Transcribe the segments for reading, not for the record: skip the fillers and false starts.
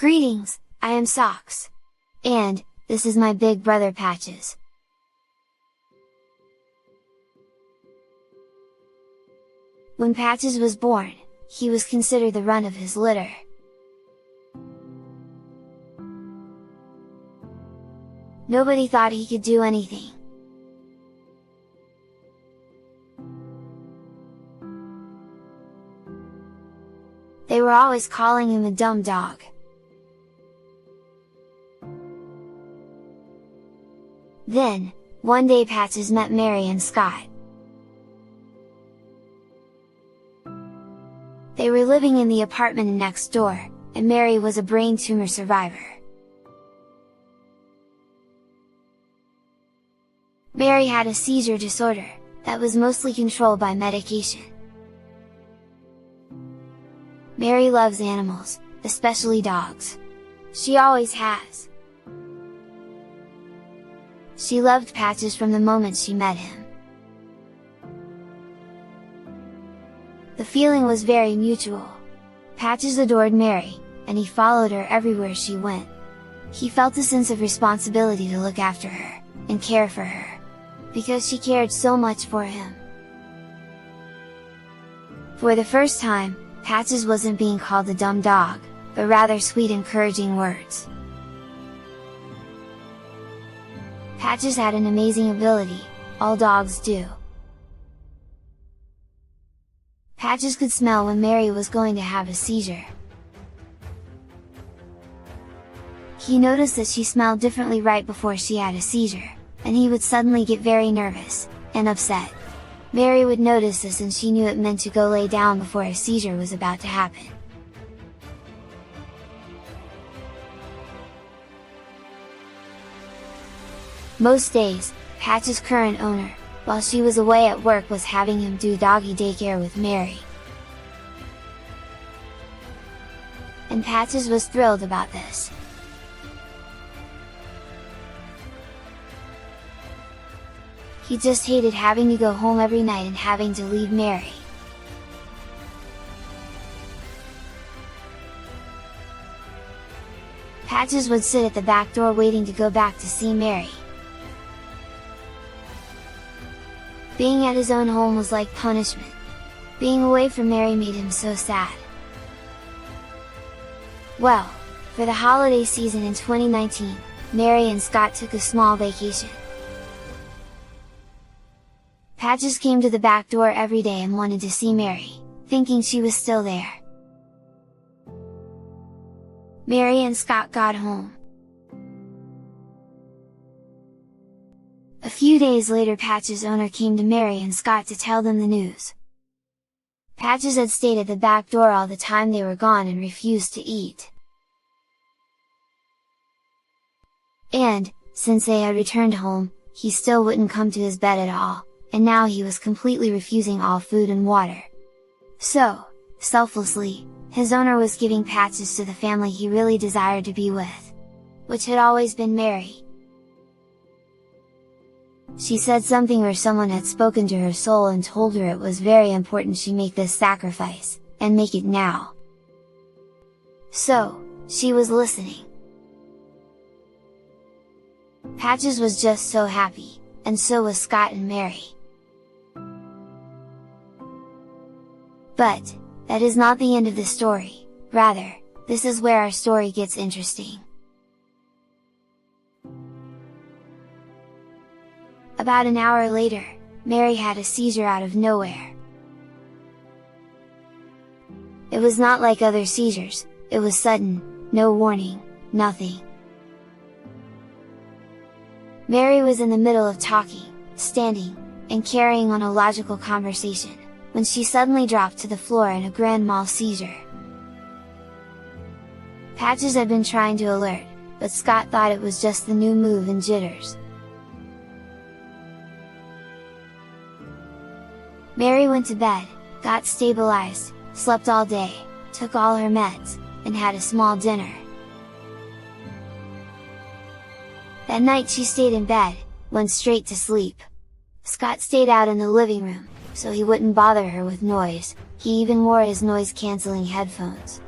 Greetings, I am Socks. And, this is my big brother Patches. When Patches was born, he was considered the runt of his litter. Nobody thought he could do anything. They were always calling him a dumb dog. Then, one day Patches met Mary and Scott. They were living in the apartment next door, and Mary was a brain tumor survivor. Mary had a seizure disorder, that was mostly controlled by medication. Mary loves animals, especially dogs. She always has. She loved Patches from the moment she met him. The feeling was very mutual. Patches adored Mary, and he followed her everywhere she went. He felt a sense of responsibility to look after her, and care for her, because she cared so much for him. For the first time, Patches wasn't being called a dumb dog, but rather sweet encouraging words. Patches had an amazing ability, all dogs do. Patches could smell when Mary was going to have a seizure. He noticed that she smelled differently right before she had a seizure, and he would suddenly get very nervous, and upset. Mary would notice this and she knew it meant to go lay down before a seizure was about to happen. Most days, Patches' current owner, while she was away at work, was having him do doggy daycare with Mary. And Patches was thrilled about this. He just hated having to go home every night and having to leave Mary. Patches would sit at the back door waiting to go back to see Mary. Being at his own home was like punishment. Being away from Mary made him so sad. Well, for the holiday season in 2019, Mary and Scott took a small vacation. Patches came to the back door every day and wanted to see Mary, thinking she was still there. Mary and Scott got home. A few days later, Patches' owner came to Mary and Scott to tell them the news. Patches had stayed at the back door all the time they were gone and refused to eat. And, since they had returned home, he still wouldn't come to his bed at all, and now he was completely refusing all food and water. So, selflessly, his owner was giving Patches to the family he really desired to be with, which had always been Mary. She said something where someone had spoken to her soul and told her it was very important she make this sacrifice, and make it now. So, she was listening. Patches was just so happy, and so was Scott and Mary. But, that is not the end of the story, rather, this is where our story gets interesting. About an hour later, Mary had a seizure out of nowhere. It was not like other seizures, it was sudden, no warning, nothing. Mary was in the middle of talking, standing, and carrying on a logical conversation, when she suddenly dropped to the floor in a grand mal seizure. Patches had been trying to alert, but Scott thought it was just the new move and jitters. Mary went to bed, got stabilized, slept all day, took all her meds, and had a small dinner. That night she stayed in bed, went straight to sleep. Scott stayed out in the living room, so he wouldn't bother her with noise. He even wore his noise-canceling headphones.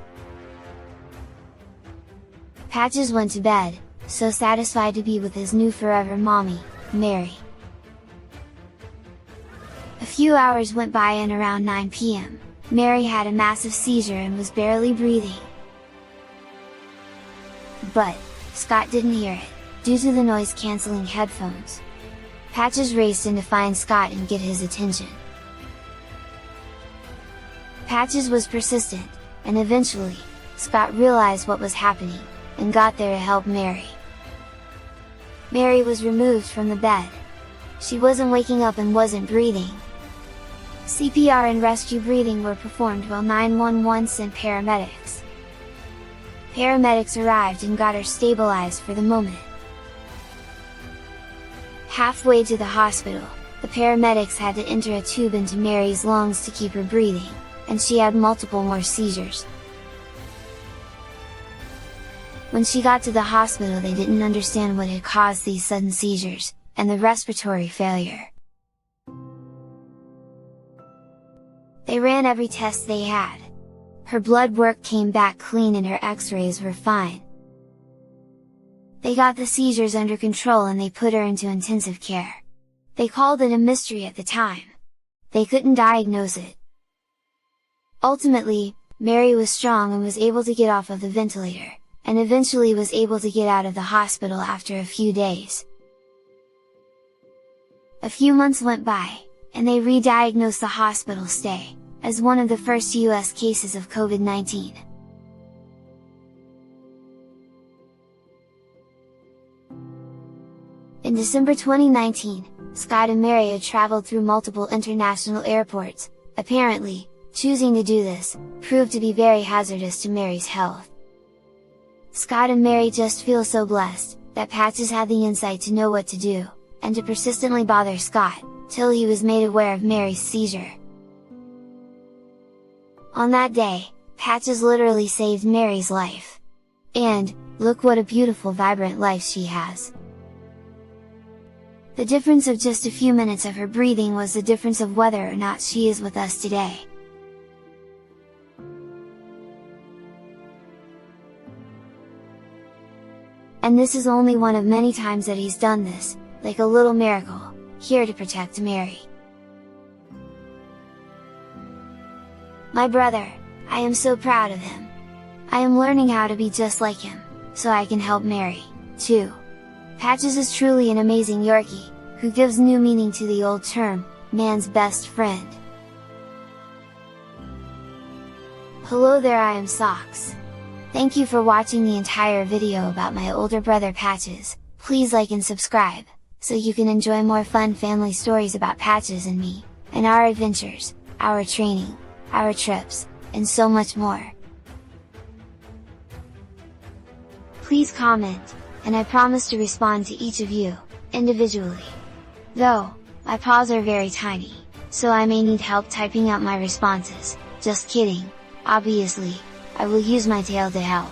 Patches went to bed, so satisfied to be with his new forever mommy, Mary. A few hours went by and around 9 p.m., Mary had a massive seizure and was barely breathing. But Scott didn't hear it, due to the noise-canceling headphones. Patches raced in to find Scott and get his attention. Patches was persistent, and eventually, Scott realized what was happening, and got there to help Mary. Mary was removed from the bed. She wasn't waking up and wasn't breathing. CPR and rescue breathing were performed while 911 sent paramedics. Paramedics arrived and got her stabilized for the moment. Halfway to the hospital, the paramedics had to enter a tube into Mary's lungs to keep her breathing, and she had multiple more seizures. When she got to the hospital, they didn't understand what had caused these sudden seizures, and the respiratory failure. They ran every test they had. Her blood work came back clean and her x-rays were fine. They got the seizures under control and they put her into intensive care. They called it a mystery at the time. They couldn't diagnose it. Ultimately, Mary was strong and was able to get off of the ventilator, and eventually was able to get out of the hospital after a few days. A few months went by, and they re-diagnosed the hospital stay, as one of the first US cases of COVID-19. In December 2019, Scott and Mary had traveled through multiple international airports. Apparently, choosing to do this, proved to be very hazardous to Mary's health. Scott and Mary just feel so blessed, that Patches had the insight to know what to do, and to persistently bother Scott, till he was made aware of Mary's seizure. On that day, Patches literally saved Mary's life. And, look what a beautiful vibrant life she has. The difference of just a few minutes of her breathing was the difference of whether or not she is with us today. And this is only one of many times that he's done this, like a little miracle, here to protect Mary. My brother, I am so proud of him. I am learning how to be just like him, so I can help Mary, too. Patches is truly an amazing Yorkie, who gives new meaning to the old term, man's best friend. Hello there, I am Socks. Thank you for watching the entire video about my older brother Patches. Please like and subscribe, so you can enjoy more fun family stories about Patches and me, and our adventures, our training, our trips, and so much more. Please comment, and I promise to respond to each of you, individually. Though, my paws are very tiny, so I may need help typing out my responses. Just kidding, obviously, I will use my tail to help.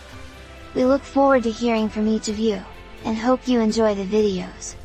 We look forward to hearing from each of you, and hope you enjoy the videos.